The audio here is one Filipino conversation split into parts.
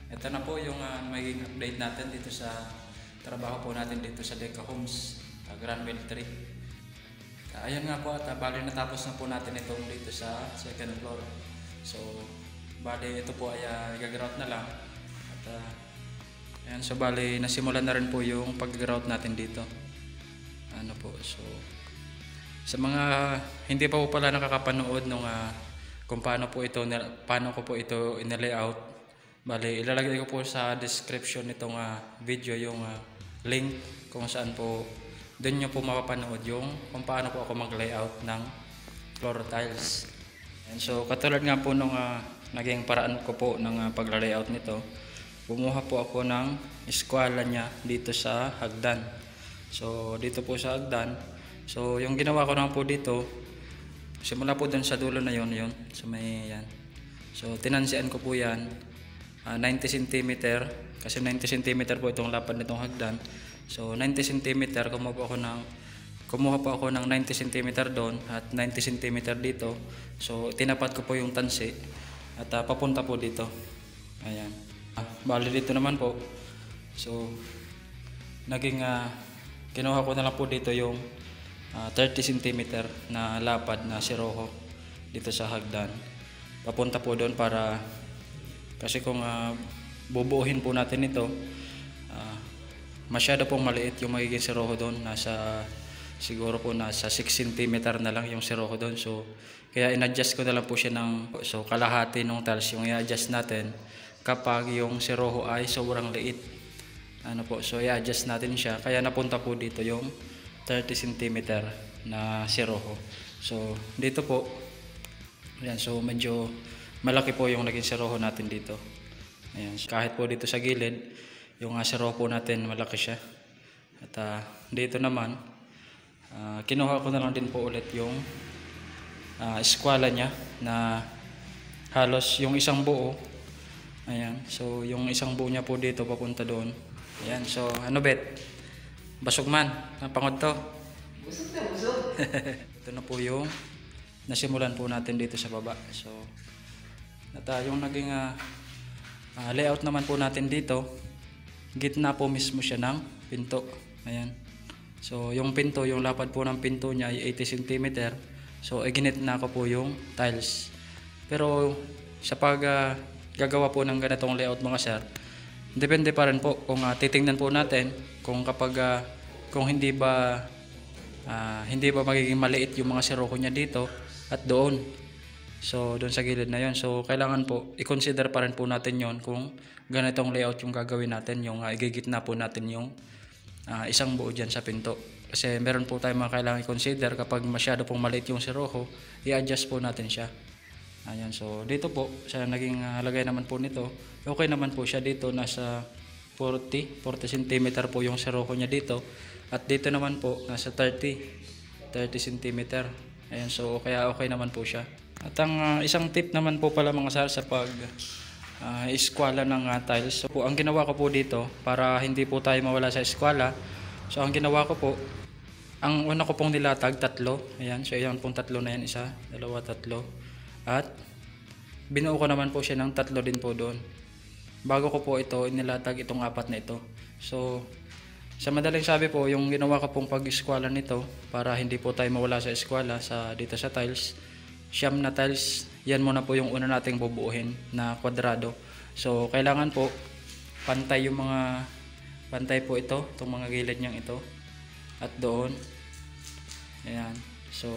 ito na po yung magiging update natin dito sa trabaho po natin dito sa Deca Homes, Granville 3. Ayan nga po at bali natapos na po natin itong dito sa second floor. So bali ito po ay i-grout na lang. At ayan, so bali nasimulan na rin po yung pag-grout natin dito. Ano po, so sa mga hindi pa po pala nakakapanood nung kung paano ko po ito in-layout, bali ilalagay ko po sa description nitong video yung link kung saan po doon nyo po mapapanood yung kung paano po ako mag-layout ng floor tiles. And so katulad nga po nung naging paraan ko po ng pag-layout nito, bumuha po ako ng eskwala niya dito sa hagdan. So dito po sa hagdan, so yung ginawa ko naman po dito, simula po dun sa dulo na yon, so may yan. So tinansian ko po yan 90 cm kasi 90 cm po itong lapad nitong hagdan. So 90 cm kumuha po ako ng 90 cm doon at 90 cm dito. So tinapat ko po yung tansi at papunta po dito. Ayan. Bali dito naman po. So naging kinuha ko na lang po dito yung 30 cm na lapad na siroho dito sa hagdan. Papunta po doon para kasi kung bubuuhin po natin ito, masyado pong maliit yung magiging siroho doon. Siguro po nasa 6 cm na lang yung siroho doon. So kaya in-adjust ko na lang po siya ng kalahati ng tiles yung i-adjust natin kapag yung siroho ay sobrang liit. Ano po, so i-adjust natin siya. Kaya napunta po dito yung 30 cm na siroho. So dito po, ayan, so medyo malaki po yung naging siroho natin dito. Ayan, so kahit po dito sa gilid, yung siroho po natin malaki siya. At dito naman, kinuha ko na lang din po ulit yung eskwala niya na halos yung isang buo. Ayan, so yung isang buo niya po dito papunta doon. Ayan, so ano bet? Basog man, napangod to. Busog na busog. Ito na po yung nasimulan po natin dito sa baba. So yung naging layout naman po natin dito, gitna po mismo siya ng pinto. Ayan. So yung pinto, yung lapad po ng pinto niya ay 80 cm. So ginitna ko po yung tiles. Pero sa gagawa po ng ganitong layout mga sir, depende pa rin po kung titingnan po natin kung hindi ba magiging maliit yung mga siroho niya dito at doon. So doon sa gilid na yon. So kailangan po i-consider pa rin po natin yon kung ganitong layout yung gagawin natin, yung igigitna po natin yung isang buo dyan sa pinto. Kasi meron po tayong mga kailangan i-consider kapag masyado pong maliit yung siroho, i-adjust po natin siya. Ayan, so dito po sa naging lagay naman po nito, okay naman po siya dito, nasa 40 cm po yung siroho niya dito. At dito naman po nasa 30 cm. Ayan, so kaya okay naman po siya. At ang isang tip naman po pala mga sir sa pag eskwala ng tiles. So po, ang ginawa ko po dito para hindi po tayo mawala sa eskwala. So ang ginawa ko po, ang una ko pong nilatag tatlo. Ayan, so ayan pong tatlo na yan, isa, dalawa, tatlo. At binuo ko naman po siya ng tatlo din po doon. Bago ko po ito inilatag itong apat na ito. So sa madaling sabi po, yung ginawa ko pong pag-eskwala nito para hindi po tayo mawala sa eskwala dito sa tiles, siyam na tiles, yan muna po yung una nating bubuuhin na kwadrado. So kailangan po pantay po ito, itong mga gilid niyang ito at doon. Ayan, so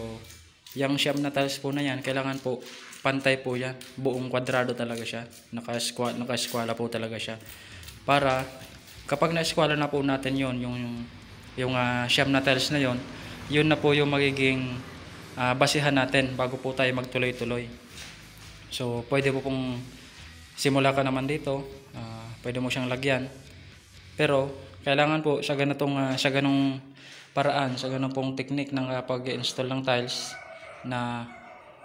yung siyam na tiles po na yan, kailangan po pantay po yan, buong kwadrado talaga siya, naka-eskwala po talaga siya, para kapag na-eskwala na po natin yon, yung siyam na tiles na yon, yun na po yung magiging basihan natin bago po tayo magtuloy-tuloy. So pwede po pong simula ka naman dito, pwede mo siyang lagyan, pero kailangan po sa ganong paraan, sa ganong pong technique ng pag-install ng tiles, na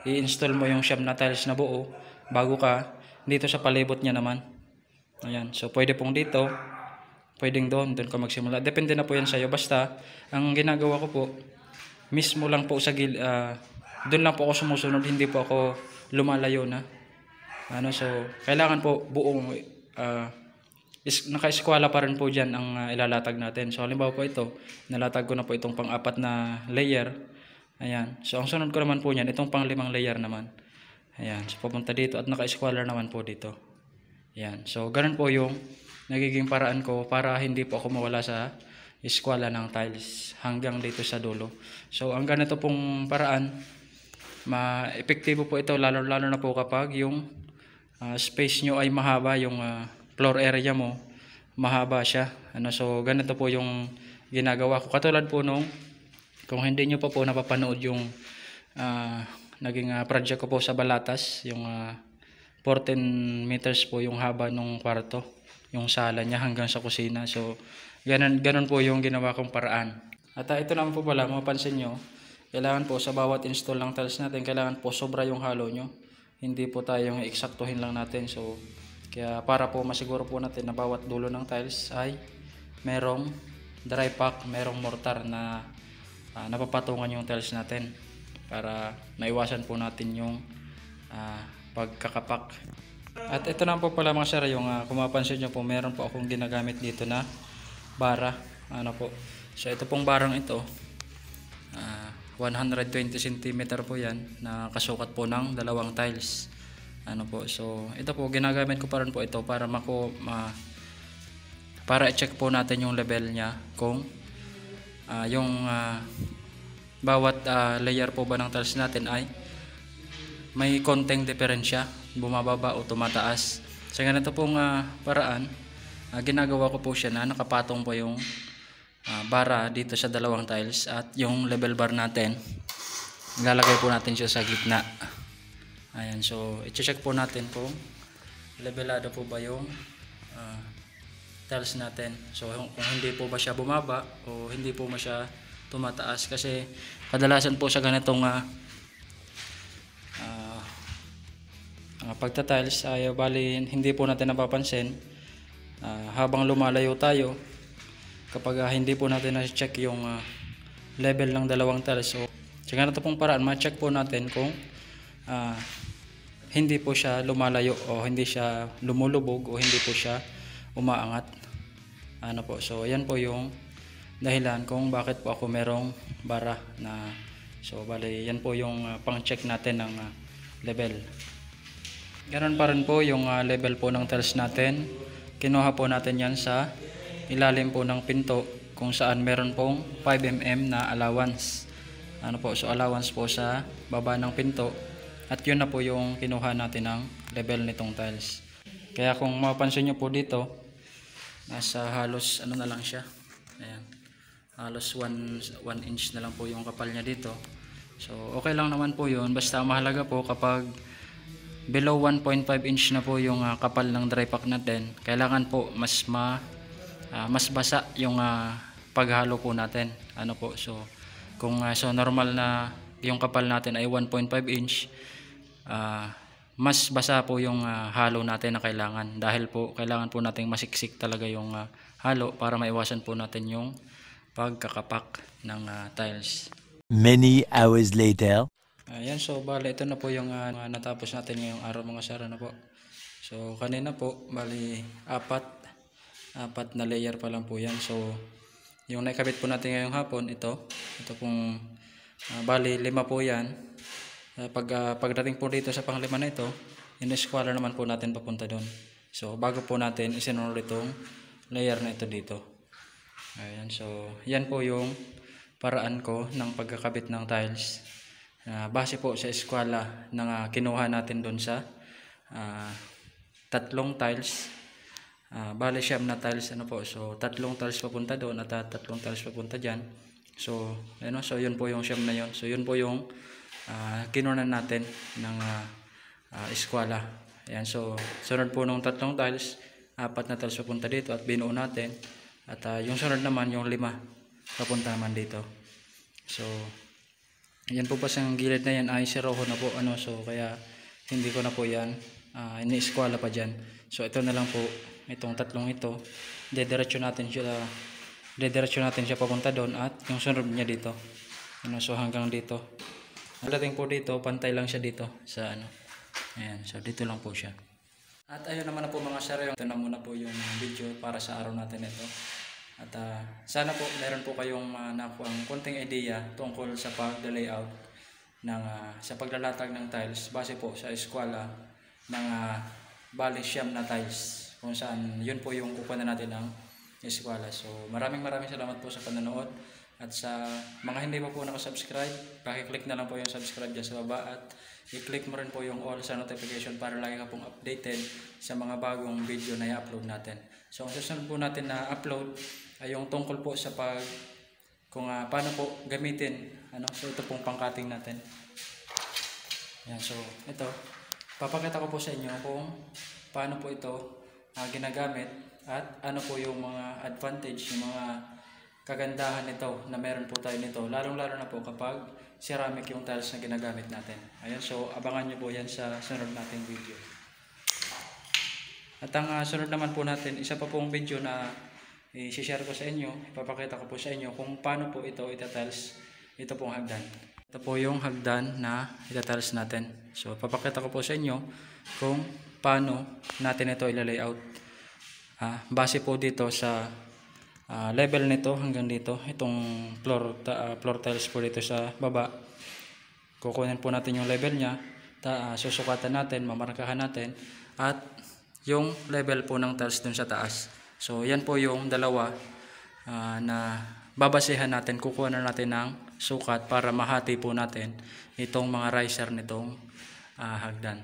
i-install mo yung siyam na tiles na buo bago ka dito sa palibot niya naman. Ayan, so pwede pong dito, pwedeng doon ka magsimula. Depende na po yan sa iyo. Basta ang ginagawa ko po, mismo lang po doon lang po ako sumusunod, hindi po ako lumalayo na. So kailangan po buong naka-eskwala pa rin po dyan ang ilalatag natin. So halimbawa po ito, nalatag ko na po itong pang-4 na layer. Ayan. So ang sunod ko naman po niyan, itong pang-5 layer naman. Ayan. So papunta dito at naka-eskwala naman po dito. Ayan. So ganun po yung nagiging paraan ko para hindi po ako mawala sa eskwala ng tiles hanggang dito sa dulo. So ang ganito pong paraan, ma-epektibo po ito lalo na po kapag yung space nyo ay mahaba, yung floor area mo mahaba siya. So ganito po yung ginagawa ko. Katulad po nung, kung hindi nyo pa po napapanood yung naging project ko po sa Balatas, yung 14 meters po yung haba ng kwarto, yung sala niya hanggang sa kusina. So ganun po yung ginawa kong paraan. At ito naman po pala, mapapansin nyo, kailangan po sa bawat install ng tiles natin, kailangan po sobra yung halo nyo. Hindi po tayong eksaktuhin lang natin. So kaya para po masiguro po natin na bawat dulo ng tiles ay merong dry pack, merong mortar na napapatungan yung tiles natin para maiwasan po natin yung pagkakapak. At ito na po pala mga sir, yung kung mapansin nyo po, meron po akong ginagamit dito na bara. So ito pong barang ito, 120 cm po yan, na kasukat po ng 2 tiles. So ito po, ginagamit ko pa rin po ito para para i-check po natin yung level niya, kung yung bawat layer po ba ng tiles natin ay may konting diferensya, bumababa o tumataas. So ganito pong paraan, ginagawa ko po siya na nakapatong po yung bara dito sa 2 tiles, at yung level bar natin ilalagay po natin siya sa gitna. Ayan, so i-check po natin kung levelado po ba yung tiles natin. So kung hindi po ba siya bumaba o hindi po ba siya tumataas, kasi kadalasan po sa ganitong pagta-tiles ay bali hindi po natin napapansin habang lumalayo tayo, kapag hindi po natin na-check yung level ng 2 tiles. So ganito pong paraan, ma-check po natin kung hindi po siya lumalayo o hindi siya lumulubog o hindi po siya umaangat. So yan po yung dahilan kung bakit po ako merong bara na, so bali yan po yung pang-check natin ng level. Ganoon pa rin po yung level po ng tiles natin. Kinuha po natin yan sa ilalim po ng pinto, kung saan meron pong 5 mm na allowance. So allowance po sa baba ng pinto, at yun na po yung kinuha natin ng level nitong tiles. Kaya kung mapapansin nyo po dito, nasa halos na lang siya. Ayan. Halos 1 inch na lang po yung kapal niya dito. So okay lang naman po yun, basta mahalaga po kapag below 1.5 inch na po yung kapal ng dry pack natin, kailangan po mas basa yung paghalo po natin. So kung so normal na yung kapal natin ay 1.5 inch, mas basa po yung halo natin na kailangan, dahil po kailangan po nating masiksik talaga yung halo para maiwasan po natin yung pagkakapak ng tiles. Many hours later. Ayan, so bali ito na po yung natapos natin ngayong araw mga sir, po. So kanina po bali apat na layer pa lang po yan. So yung naikabit po natin ngayong hapon, ito pong bali 5 po yan. Pagdating po dito sa pang-5 na ito, in-eskwala naman po natin papunta doon. So bago po natin isinunod itong layer na ito dito. Ayan, so yan po yung paraan ko ng pagkakabit ng tiles. Base po sa eskwala na kinuha natin doon sa 3 tiles. Bale siyam na tiles po. So 3 tiles papunta doon at 3 tiles papunta diyan. So so yun po yung siyam na yun. So yun po yung kinunan natin ng eskwala. Ayan, so sunod po nung 3 tiles, 4 na tiles papunta dito at binuo natin. At yung sunod naman yung 5 papunta naman dito. So yan po pa sa gilid na yan ay siroho na po. So kaya hindi ko na po yan ini-eskwala pa dyan. So ito na lang po, itong 3 ito, dediretso natin siya papunta doon, at yung sunod niya dito. So hanggang dito. Pagdating po dito, pantay lang siya dito sa Ayan, so dito lang po siya. At ayun naman na po mga sir, ito na muna po yung video para sa araw natin ito. At sana po meron po kayong nakuhang konting idea tungkol sa pag-layout ng sa paglalatag ng tiles base po sa eskwela ng bali siyam na tiles, kung saan yun po yung kukuha natin ng eskwela. So maraming salamat po sa panonood, at sa mga hindi pa po nakasubscribe, paki-click na lang po yung subscribe dyan sa baba at i-click mo rin po yung all sa notification para lagi ka pong updated sa mga bagong video na i-upload natin. So ang susunod po natin na upload ay yung tungkol po sa kung paano po gamitin so ito pong pangkating natin. Yan, so ito papakita ko po sa inyo kung paano po ito ginagamit at ano po yung mga advantage, yung mga kagandahan nito na meron po tayo nito, lalong lalo na po kapag ceramic yung tiles na ginagamit natin. Ayan, so abangan nyo po yan sa sunod nating video. At ang sunod naman po natin, isa pa pong video na i-share ko sa inyo, ipapakita ko po sa inyo kung paano po ito itatiles, ito pong hagdan. Ito po yung hagdan na itatiles natin. So papakita ko po sa inyo kung paano natin ito ila-layout. Base po dito sa level nito hanggang dito, itong floor tiles po dito sa baba. Kukunin po natin yung level nya, susukatan natin, mamarkahan natin, at yung level po ng tiles dun sa taas. So yan po yung dalawa na babasehan natin, kukuha na natin ng sukat para mahati po natin itong mga riser nitong hagdan.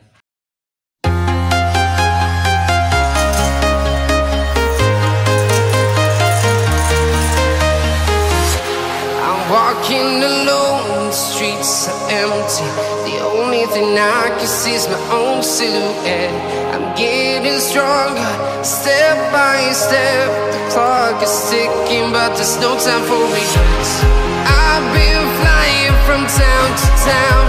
Walking alone, the streets are empty. The only thing I can see is my own silhouette. I'm getting stronger, step by step. The clock is ticking, but there's no time for regrets. I've been flying from town to town.